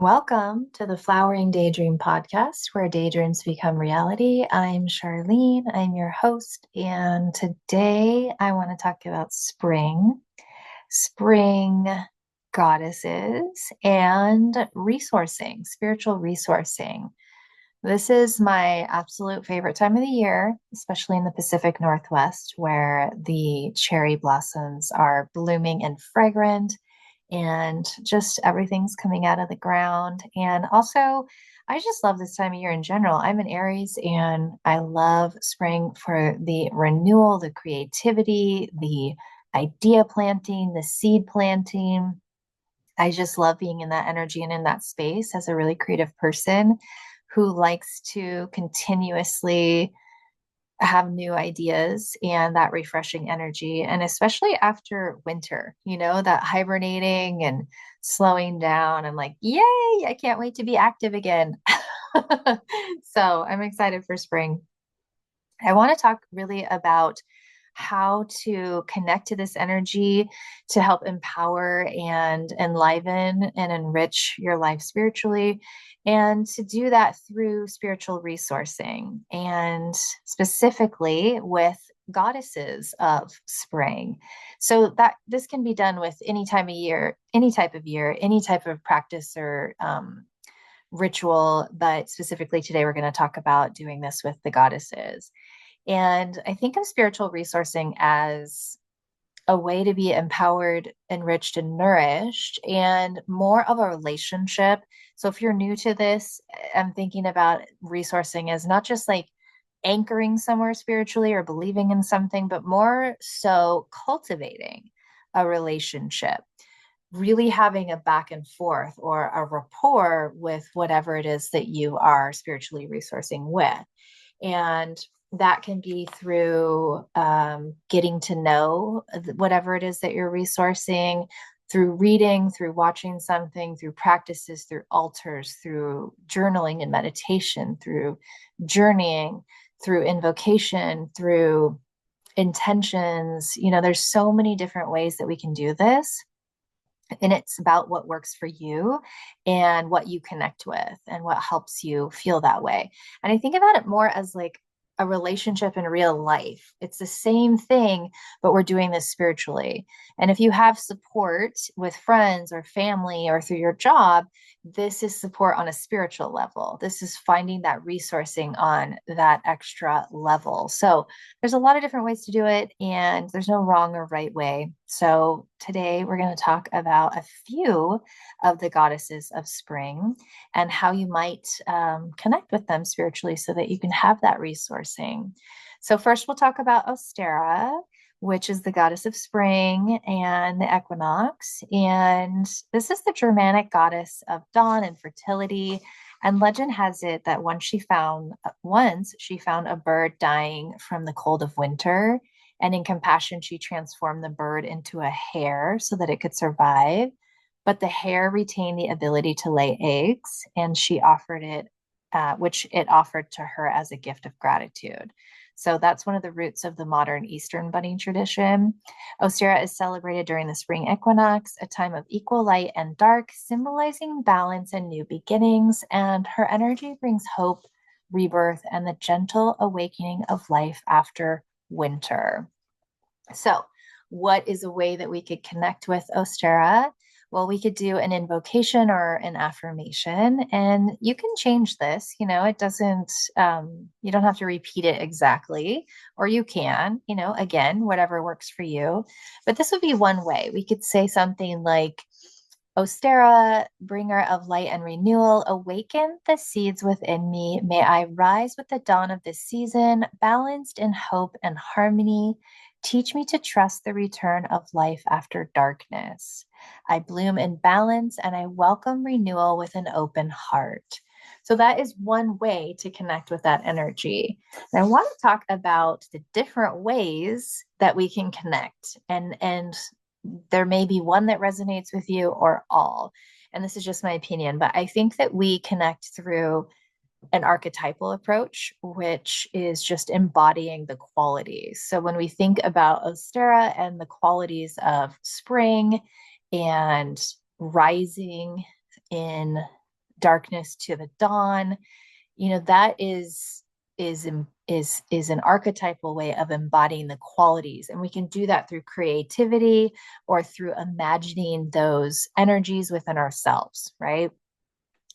Welcome to the Flowering Daydream Podcast, where daydreams become reality. I'm Charlene, I'm your host, and today I want to talk about spring goddesses, and resourcing, spiritual resourcing. This is my absolute favorite time of the year, especially in the Pacific Northwest, where the cherry blossoms are blooming and fragrant, and just everything's coming out of the ground. And also, I just love this time of year in general. I'm an Aries and I love spring for the renewal, the creativity, the idea planting, the seed planting. I just love being in that energy and in that space as a really creative person who likes to continuously have new ideas and that refreshing energy. And especially after winter, that hibernating and slowing down. I'm like, yay, I can't wait to be active again. So I'm excited for spring. I want to talk really about how to connect to this energy to help empower and enliven and enrich your life spiritually, and to do that through spiritual resourcing, and specifically with goddesses of spring. So that this can be done with any time of year, any type of year, any type of practice or ritual, but specifically today we're going to talk about doing this with the goddesses. And I think of spiritual resourcing as a way to be empowered, enriched, and nourished, and more of a relationship. So if you're new to this, I'm thinking about resourcing as not just like anchoring somewhere spiritually or believing in something, but more so cultivating a relationship, really having a back and forth or a rapport with whatever it is that you are spiritually resourcing with. And that can be through getting to know whatever it is that you're resourcing, through reading, through watching something, through practices, through altars, through journaling and meditation, through journeying, through invocation, through intentions. There's so many different ways that we can do this. And it's about what works for you and what you connect with and what helps you feel that way. And I think about it more as like a relationship in real life. It's the same thing, but we're doing this spiritually. And if you have support with friends or family or through your job, this is support on a spiritual level. This is finding that resourcing on that extra level. So there's a lot of different ways to do it, and there's no wrong or right way. So today we're going to talk about a few of the goddesses of spring and how you might connect with them spiritually so that you can have that resourcing. So first we'll talk about Ostara, which is the goddess of spring and the equinox. And this is the Germanic goddess of dawn and fertility. And legend has it that once she found a bird dying from the cold of winter. And in compassion, she transformed the bird into a hare so that it could survive. But the hare retained the ability to lay eggs, and she offered it, which it offered to her as a gift of gratitude. So that's one of the roots of the modern Eastern bunny tradition. Ostara is celebrated during the spring equinox, a time of equal light and dark, symbolizing balance and new beginnings. And her energy brings hope, rebirth, and the gentle awakening of life after winter. So, what is a way that we could connect with Ostara? Well, we could do an invocation or an affirmation, and you can change this. It doesn't, you don't have to repeat it exactly, or you can, again, whatever works for you. But this would be one way. We could say something like, Ostara, bringer of light and renewal, awaken the seeds within me. May I rise with the dawn of this season, balanced in hope and harmony. Teach me to trust the return of life after darkness. I bloom in balance and I welcome renewal with an open heart. So that is one way to connect with that energy. And I want to talk about the different ways that we can connect, and there may be one that resonates with you or all. And this is just my opinion, but I think that we connect through an archetypal approach, which is just embodying the qualities. So when we think about Ostara and the qualities of spring and rising in darkness to the dawn, that is an archetypal way of embodying the qualities. And we can do that through creativity or through imagining those energies within ourselves, right?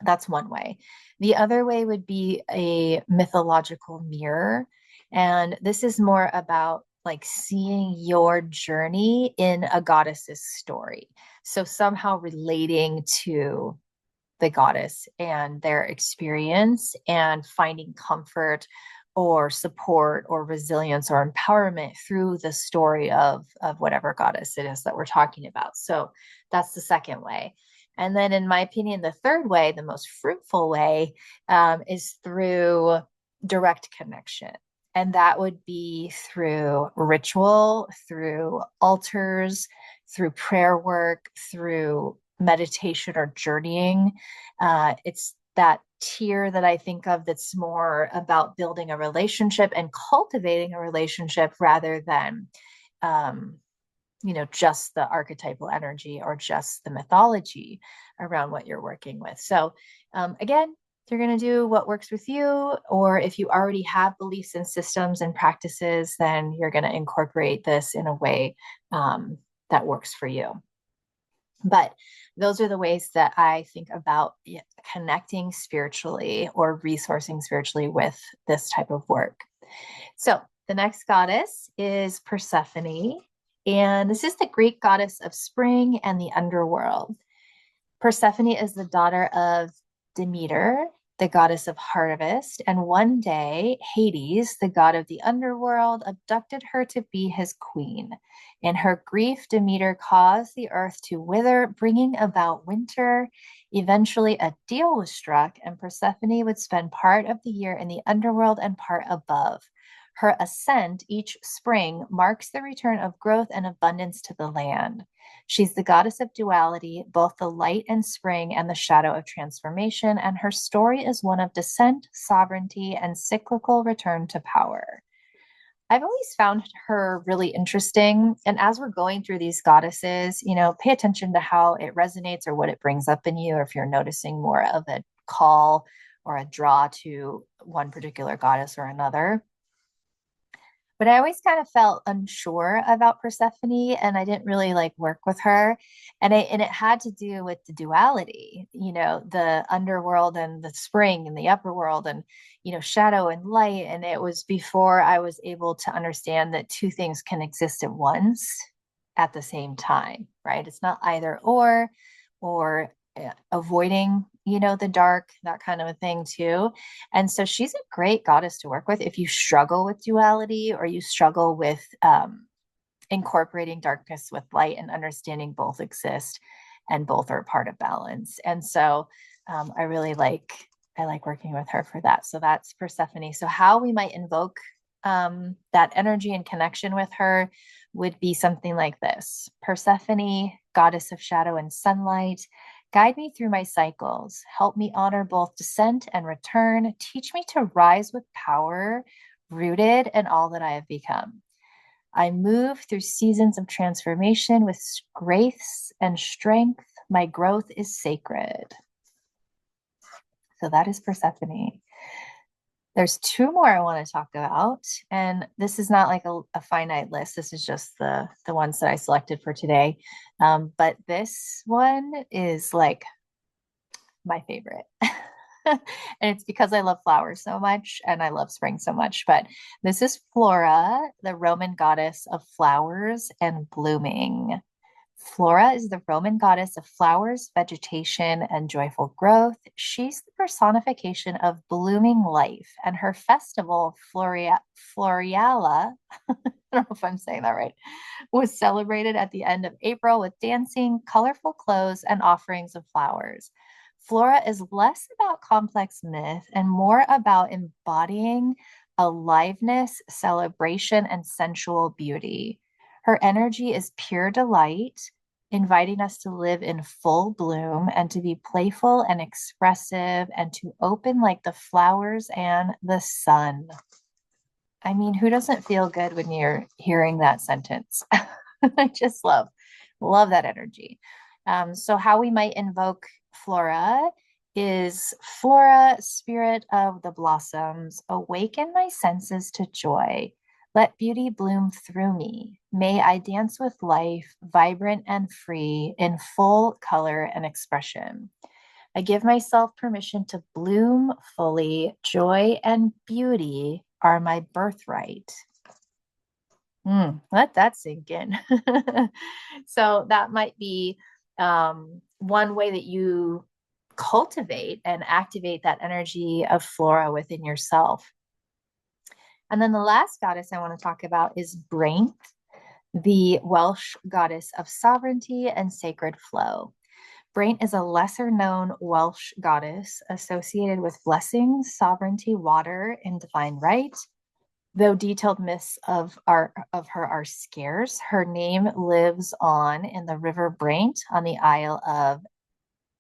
That's one way. The other way would be a mythological mirror. And this is more about like seeing your journey in a goddess's story. So somehow relating to the goddess and their experience and finding comfort or support or resilience or empowerment through the story of whatever goddess it is that we're talking about. So that's the second way. And then, in my opinion, the third way, the most fruitful way, is through direct connection. And that would be through ritual, through altars, through prayer work, through meditation or journeying. It's that tier that I think of that's more about building a relationship and cultivating a relationship rather than, just the archetypal energy or just the mythology around what you're working with. So, again, you're going to do what works with you, or if you already have beliefs and systems and practices, then you're going to incorporate this in a way that works for you. But those are the ways that I think about connecting spiritually or resourcing spiritually with this type of work. So the next goddess is Persephone, and this is the Greek goddess of spring and the underworld. Persephone is the daughter of Demeter, the goddess of harvest, and one day Hades, the god of the underworld, abducted her to be his queen. In her grief, Demeter caused the earth to wither, bringing about winter. Eventually, a deal was struck, and Persephone would spend part of the year in the underworld and part above. Her ascent each spring marks the return of growth and abundance to the land. She's the goddess of duality, both the light and spring and the shadow of transformation, and her story is one of descent, sovereignty, and cyclical return to power. I've always found her really interesting. And as we're going through these goddesses, pay attention to how it resonates or what it brings up in you, or if you're noticing more of a call or a draw to one particular goddess or another. But I always kind of felt unsure about Persephone, and I didn't really like work with her. And it had to do with the duality, the underworld and the spring and the upper world, and shadow and light. And it was before I was able to understand that two things can exist at once at the same time, right? It's not either or avoiding the dark, that kind of a thing too. And so she's a great goddess to work with if you struggle with duality or you struggle with incorporating darkness with light and understanding both exist and both are part of balance. And so I like working with her for that. So that's Persephone. So how we might invoke that energy and connection with her would be something like this: Persephone, goddess of shadow and sunlight, guide me through my cycles. Help me honor both descent and return. Teach me to rise with power, rooted in all that I have become. I move through seasons of transformation with grace and strength. My growth is sacred. So that is Persephone. There's two more I want to talk about, and this is not like a finite list. This is just the ones that I selected for today. But this one is like my favorite. And it's because I love flowers so much and I love spring so much. But this is Flora, the Roman goddess of flowers and blooming. Flora is the Roman goddess of flowers, vegetation, and joyful growth. She's the personification of blooming life, and her festival, Floriala, I don't know if I'm saying that right, was celebrated at the end of April with dancing, colorful clothes, and offerings of flowers. Flora is less about complex myth and more about embodying aliveness, celebration, and sensual beauty. Her energy is pure delight, inviting us to live in full bloom and to be playful and expressive and to open like the flowers and the sun. I mean, who doesn't feel good when you're hearing that sentence? I just love that energy. So how we might invoke Flora is Flora, spirit of the blossoms, awaken my senses to joy. Let beauty bloom through me. May I dance with life, vibrant and free, in full color and expression. I give myself permission to bloom fully. Joy and beauty are my birthright. Let that sink in. So that might be one way that you cultivate and activate that energy of Flora within yourself. And then the last goddess I want to talk about is Braint, the Welsh goddess of sovereignty and sacred flow. Braint is a lesser known Welsh goddess associated with blessings, sovereignty, water, and divine right. Though detailed myths of her are scarce, her name lives on in the River Braint on the Isle of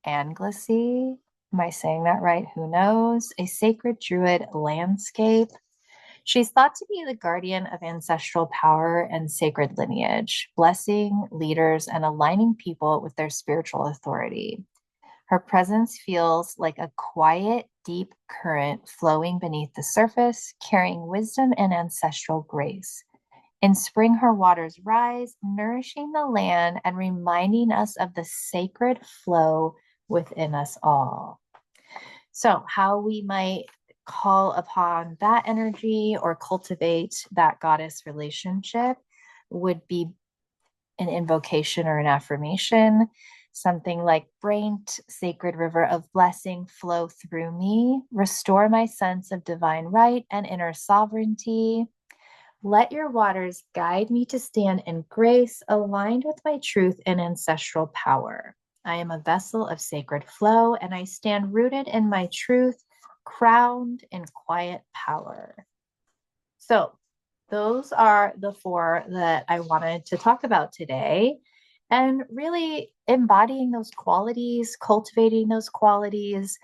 Anglesey. Am I saying that right? Who knows? A sacred druid landscape. She's thought to be the guardian of ancestral power and sacred lineage, blessing leaders and aligning people with their spiritual authority. Her presence feels like a quiet, deep current flowing beneath the surface, carrying wisdom and ancestral grace. In spring, her waters rise, nourishing the land and reminding us of the sacred flow within us all. So, how we might call upon that energy or cultivate that goddess relationship would be an invocation or an affirmation. Something like Braint, sacred river of blessing, flow through me, restore my sense of divine right and inner sovereignty. Let your waters guide me to stand in grace, aligned with my truth and ancestral power. I am a vessel of sacred flow, and I stand rooted in my truth, crowned in quiet power. So, those are the four that I wanted to talk about today. And really embodying those qualities, cultivating those qualities,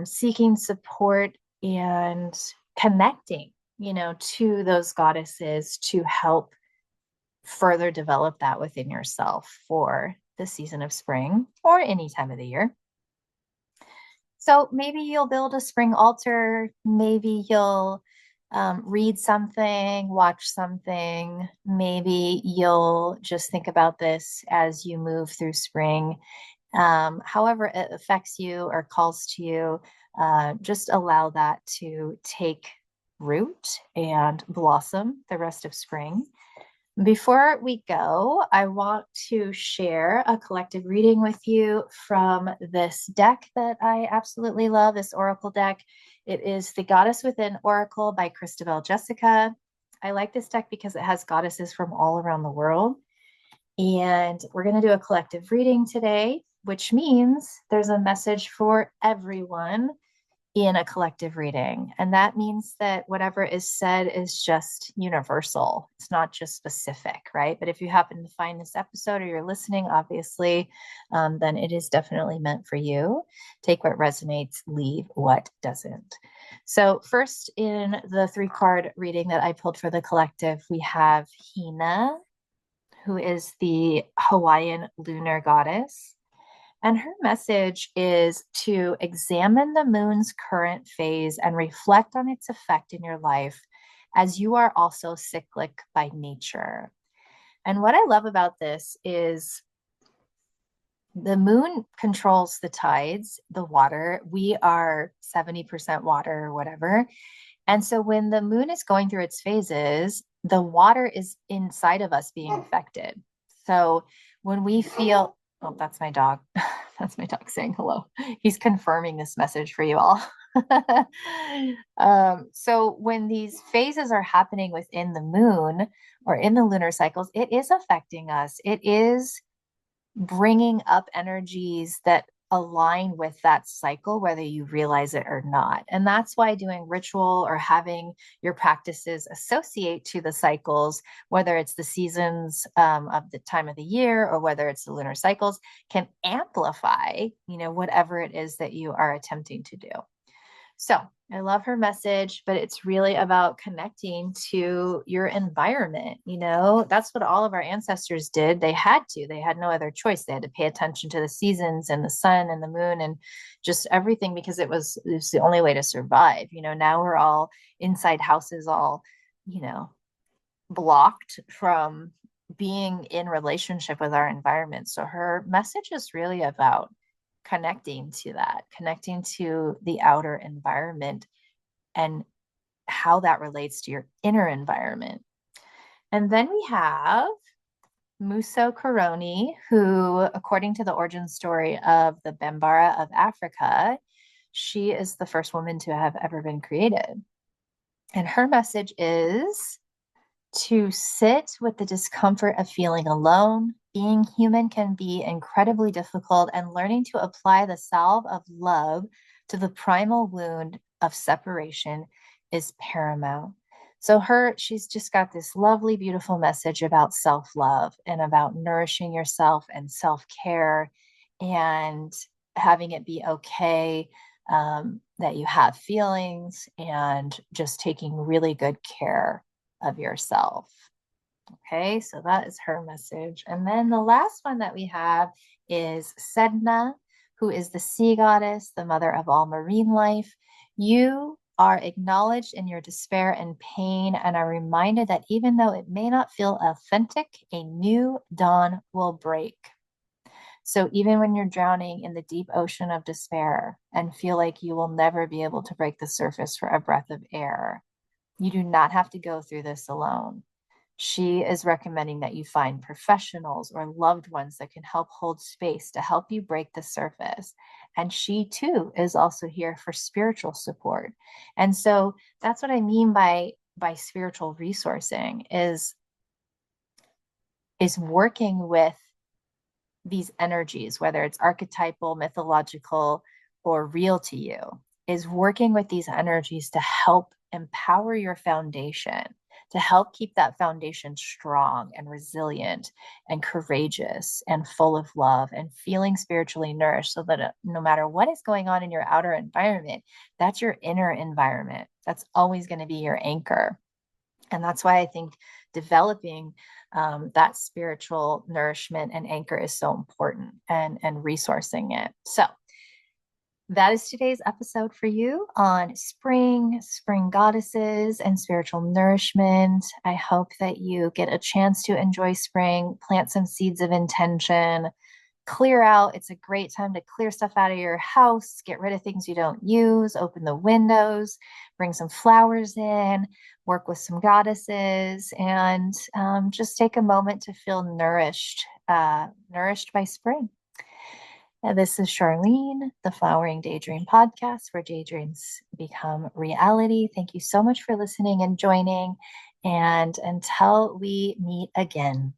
seeking support and connecting, to those goddesses to help further develop that within yourself for the season of spring or any time of the year. So maybe you'll build a spring altar, maybe you'll read something, watch something. Maybe you'll just think about this as you move through spring. However it affects you or calls to you, just allow that to take root and blossom the rest of spring. Before we go, I want to share a collective reading with you from this deck that I absolutely love, this oracle deck. It is the Goddess Within Oracle by Christabel Jessica. I like this deck because it has goddesses from all around the world. And we're going to do a collective reading today, which means there's a message for everyone in a collective reading. And that means that whatever is said is just universal. It's not just specific, right? But if you happen to find this episode or you're listening, obviously, then it is definitely meant for you. Take what resonates, leave what doesn't. So first, in the 3-card reading that I pulled for the collective, we have Hina, who is the Hawaiian lunar goddess. And her message is to examine the moon's current phase and reflect on its effect in your life, as you are also cyclic by nature. And what I love about this is the moon controls the tides, the water. We are 70% water or whatever. And so when the moon is going through its phases, the water is inside of us being affected. So when we feel, oh, that's my dog. That's my dog saying hello. He's confirming this message for you all. So when these phases are happening within the moon or in the lunar cycles, it is affecting us. It is bringing up energies that align with that cycle, whether you realize it or not. And that's why doing ritual or having your practices associate to the cycles, whether it's the seasons of the time of the year or whether it's the lunar cycles, can amplify, whatever it is that you are attempting to do. So I love her message, but it's really about connecting to your environment. That's what all of our ancestors did. They had to, they had no other choice. They had to pay attention to the seasons and the sun and the moon and just everything because it was the only way to survive. Now we're all inside houses, all, you know, blocked from being in relationship with our environment. So her message is really about connecting to that, connecting to the outer environment and how that relates to your inner environment. And then we have Muso Koroni, who, according to the origin story of the Bambara of Africa, she is the first woman to have ever been created. And her message is to sit with the discomfort of feeling alone. Being human can be incredibly difficult, and learning to apply the salve of love to the primal wound of separation is paramount. So she's just got this lovely, beautiful message about self-love and about nourishing yourself and self-care and having it be okay that you have feelings and just taking really good care of yourself. Okay, so that is her message. And then the last one that we have is Sedna, who is the sea goddess, the mother of all marine life. You are acknowledged in your despair and pain and are reminded that even though it may not feel authentic, a new dawn will break. So even when you're drowning in the deep ocean of despair and feel like you will never be able to break the surface for a breath of air, you do not have to go through this alone. She is recommending that you find professionals or loved ones that can help hold space to help you break the surface. And she too is also here for spiritual support. And so that's what I mean by spiritual resourcing is working with these energies, whether it's archetypal, mythological, or real to you, is working with these energies to help empower your foundation, to help keep that foundation strong and resilient and courageous and full of love and feeling spiritually nourished so that no matter what is going on in your outer environment, that's your inner environment. That's always going to be your anchor. And that's why I think developing that spiritual nourishment and anchor is so important and resourcing it. So that is today's episode for you on spring goddesses, and spiritual nourishment. I hope that you get a chance to enjoy spring, plant some seeds of intention, clear out. It's a great time to clear stuff out of your house, get rid of things you don't use, open the windows, bring some flowers in, work with some goddesses, and just take a moment to feel nourished by spring. This is Charlene, the Flowering Daydream Podcast, where daydreams become reality. Thank you so much for listening and joining. And until we meet again.